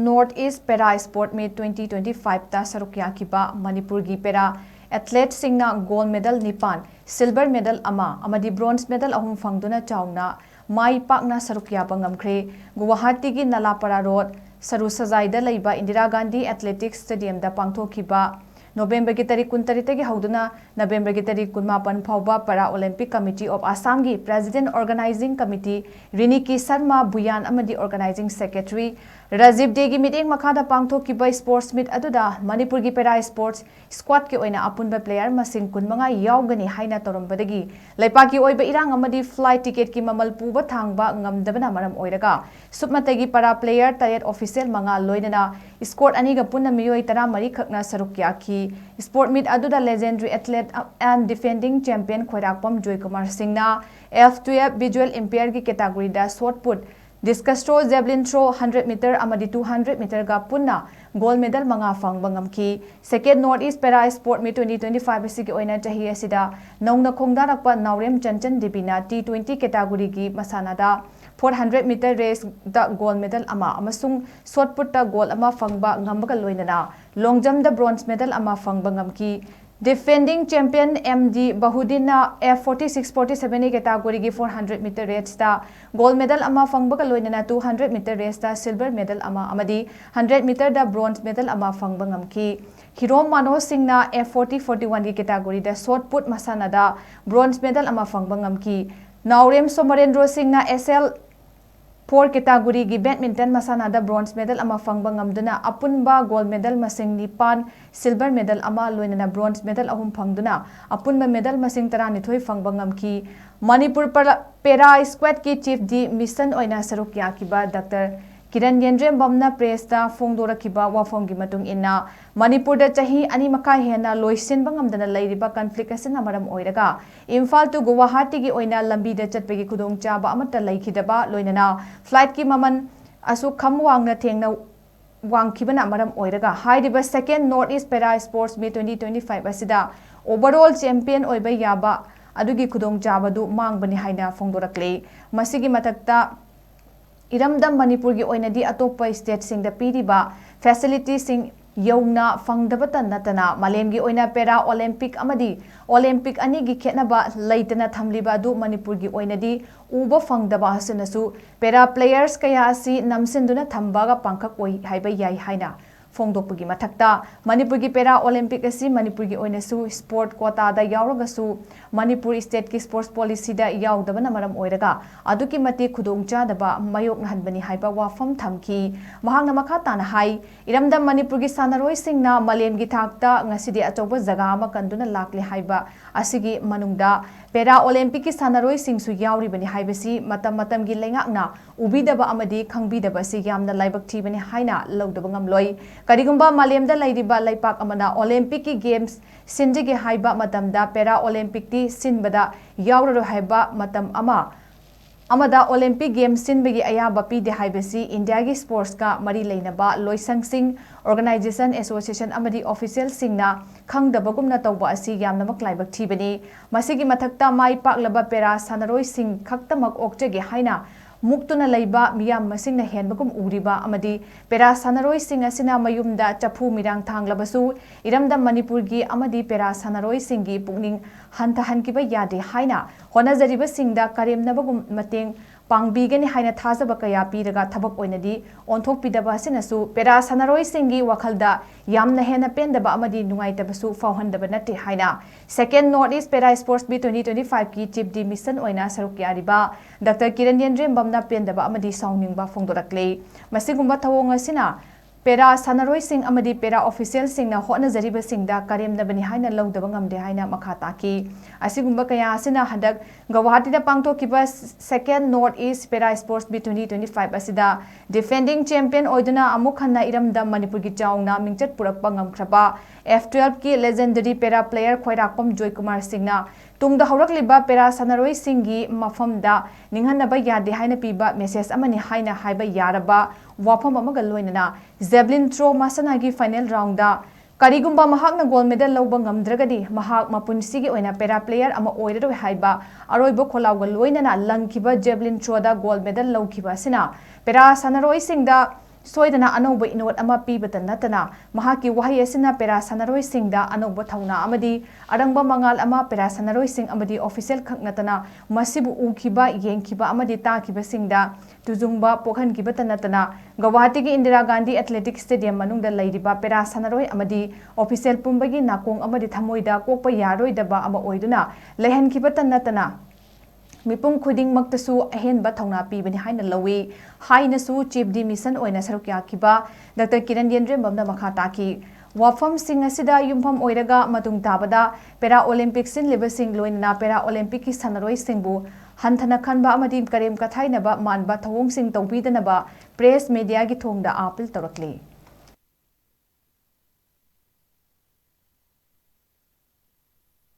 North East Para Sport Meet 2025 ta SARUK YAKHIBA MANIPUR gi Para ATHELETES singna gold medal nipan, silver medal ama, amadi bronze medal ahum FANGDUNA CHAONA mai PAKNA SARUK YABA NGAMKHARAY Guwahati gi Nalapara Road Saru Sajaida Laiba Indira Gandhi Athletics Stadium da pangthokhiba November ki tarik 29 gi hauduna November ki tarik 18 phauba Para Olympic Committee of Assam gi President Organizing Committee Riniki Sharma Buyan amadi Organizing Secretary Rajiv Degi meeting makhada pangthokhiba sports meet aduda Manipur gi Para Sports squad ki oina apunba player masing kunmanga yaugani haina torombadagi laipaki oiba irang amadi flight ticket ki mamal puba thangba ngamdabana maram oiraga supmatagi para player taret official manga loinana squad ani ga punna miyoi tara mari khakna SARUK YAKHI sport meet aduda legendary athlete and defending champion Khoirakpam Joy Kumar Singna F12 visual impaired ki category da shot put discus throw javelin throw 100 meter amadi 200 meter ga punna gold medal manga fangba ngamki second Northeast Para Sport Meet 2025 asigi oina chahi asida naungna khongdarakpa Naurem Chanchan Debina T20 category gi masanada 400 meter race da gold medal ama amasung shot put ta gold ama fangba ngambaga loinana long jump da bronze medal ama fangba ngamki defending champion MD Bahudina F46-47 category gi 400 meter race da gold medal ama fangba loinana 200 meter race da silver medal ama amadi 100 meter da bronze medal ama fangba ngamki Hirom Mano Singna F40-41 gi category da shot put masana da bronze medal ama fangba ngamki Naurem Somarendro Singna SL4 category gi badminton masana da bronze medal ama fangba ngamduna apunba gold medal masing nipan silver medal ama loinana bronze medal ahum phangduna apunba medal masing 12 fangba ngamki Manipur Para squad ki chief di mission oina SARUK YAKHIBA Dr. Kiran Yendrem Bamna press da fongdorakiba wafong gi matung inna Manipur da chahi ani makai hena loisin bangamdana lairiba conflict asina maram oiraga Imphal to Guwahati gi oina lambi da chatpegi khudong chaba amata laikhidaba loinana flight ki maman asu khamwangna thengna wangkhibana maram oiraga haidiba second Northeast Para Sports Meet 2025 asida overall champion oiba YABA adugi khudong chabadu mangbani haina fongdorakle masigi matakta Iramdam Manipur gi oinadi atopa state singda piriba facility sing yauna fangdabata natana malem gi oina Para Olympic amadi Olympic ani gi khetnaba leitana thamliba du Manipur gi oinadi uba fangdaba hasanasu Para players kaya asi namsinduna thambaga pangkhak oi haiba yai haina fongdokpagi mathakta Manipur gi Para Olympic asi Manipur gi oinasu sport quota da yauragasu Manipur state ki sports policy da yaudabana maram oiraga aduki mati khudongcha daba mayok nahanbani haiba wafam thamki mahangna makha tana hai iramdam Manipur gi sanaroi singna malem gi thakta ngasidi achoba jaga ama kanduna lakle haiba asigi manungda Para Olympic ki sanaroi singsu yauri bani haibasi matam matam gi lengakna ubidaba amadi khangbidaba si yamna laibak thi bani haina lawdaba ngamloi Karigumba Malemda Laidiba Laipak Amana Olympic Games Sindigi Haiba Matamda Para Olympic Ti Sinbada Yauro Haiba Matam Amada Olympic Games Sinbigi Ayaba Pi de Haibasi India Sports Ka Mari Lainaba Loisang Sing Organization Association Amadi Official Singna Khangdabagumna Tawba Asi Yamna Maklaibak Tibani Masigi Matakta Mai Paklaba Para Sanaroi Sing Khaktamak Okjege Haina Muktuna Laiba Miyam Masing na Henbagum Uriba Amadi Para Sanaroi Sing Asina Mayumda Chapu Mirang Thanglabasu Iramda Manipur gi Amadi Para Sanaroi Singi Pugning Hantahan Kiba Yade Haina Hona Zariba Singda Karim Nabagum Mateng Pangbigani Haina Thazaba Kaya Piraga Tabak Oinadi Ontok Pidaba Sinasu Para Sanaroi Singi Wakalda Yamna Hena Pendaba Amadi Nungaitabasu Fauhandaba Nati Haina Second Northeast Para Sports Meet 2025 ki chief di mission oina SARUK YARIBA Dr. Kiran Yendrem Bamna pendaba amadi sauningba fongdorakle masigumba thawong asina Para sanaroi sing amadi Para official sing na hona zariba singda karemnabani haina lawdaba ngamde haina makhata ki asigumba kaya asina hadak Guwahati da pangthokiba second Northeast Para Sports Meet 2025 asida defending champion oiduna amukhanna iramda Manipur gi chaungna mingchat purakpa ngamkhraba F12 ki legendary Para player Khoirakpam Joy Kumar Singna Tungda haurakliba Para sanaroi singi mafamda ninghanaba yade haina piba message amani haina haiba yaraba wafam amaga loinana javelin throw masanagi final round da karigumba mahakna gold medal lawba ngamdragadi mahak mapunsigi oina Para player ama oirado haiba aroibo kholawga loinana langkiba javelin throw da gold medal lawkiba sina Para sanaroi singda soidana anouba inot ama pibata natana mahaki wahi asina pera sanaroi singda anouba thauna amadi arangba mangal ama pera sanaroi sing amadi official khak natana masibu ukhiba yengkhiba amadi takiba singda tujungba pokhan kibata natana Guwahati gi Indira Gandhi Athletic Stadium manungda leiriba pera sanaroi amadi official pumbagi nakong amadi thamoida kokpa yaroi daba ama oiduna lehan kibata natana Mipung khuding maktasu ahenba thauna pibani haina lawi haina su chief di mission oina SARUK YAKHIBA Dr. Kiran Yendrem bamna makha taki wafam sing asida yumpham oiraga matung tabada pera olympic sin libasing loina pera olympic ki sanaroi singbu hanthana khanba amadi karem kathainaba manba thawong sing tawbidanaba press media gi thongda apil torakli